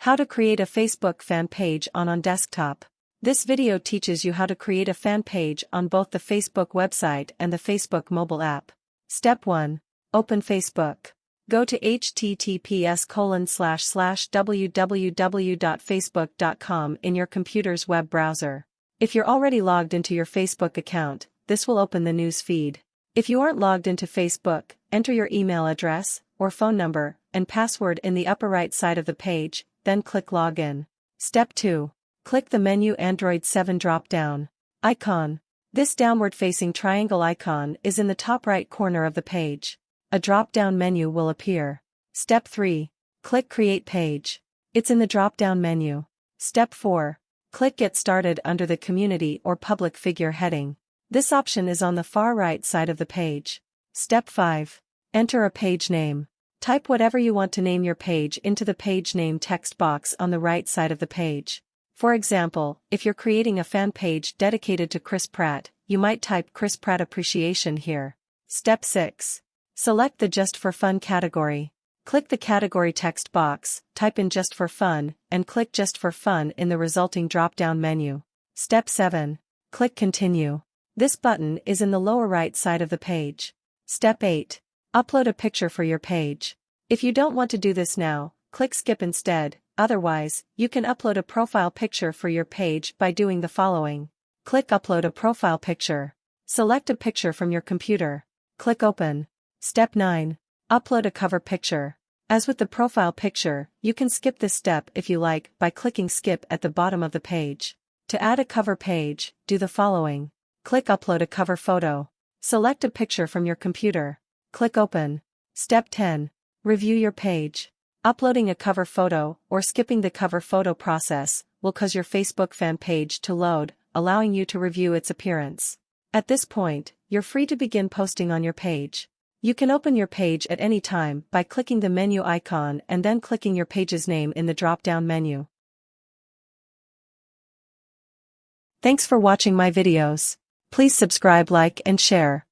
How to create a Facebook fan page on desktop. This video teaches you how to create a fan page on both the Facebook website and the Facebook mobile app. Step 1. Open Facebook. Go to https://www.facebook.com in your computer's web browser. If you're already logged into your Facebook account, this will open the news feed. If you aren't logged into Facebook, enter your email address, or phone number, and password in the upper right side of the page, then click Login. Step 2. Click the menu Android 7 drop-down icon. This downward-facing triangle icon is in the top right corner of the page. A drop-down menu will appear. Step 3. Click Create Page. It's in the drop-down menu. Step 4. Click Get Started under the Community or Public Figure heading. This option is on the far right side of the page. Step 5. Enter a page name. Type whatever you want to name your page into the page name text box on the right side of the page. For example, if you're creating a fan page dedicated to Chris Pratt, you might type Chris Pratt Appreciation here. Step 6. Select the Just for Fun category. Click the category text box, type in Just for Fun, and click Just for Fun in the resulting drop-down menu. Step 7. Click Continue. This button is in the lower right side of the page. Step 8. Upload a picture for your page. If you don't want to do this now, click Skip instead. Otherwise, you can upload a profile picture for your page by doing the following. Click Upload a profile picture. Select a picture from your computer. Click Open. Step 9. Upload a cover picture. As with the profile picture, you can skip this step if you like by clicking Skip at the bottom of the page. To add a cover page, do the following. Click Upload a cover photo. Select a picture from your computer. Click Open. Step 10. Review your page. Uploading a cover photo or skipping the cover photo process will cause your Facebook fan page to load, allowing you to review its appearance. At this point, you're free to begin posting on your page. You can open your page at any time by clicking the menu icon and then clicking your page's name in the drop-down menu. Thanks for watching my videos. Please subscribe, like, and share.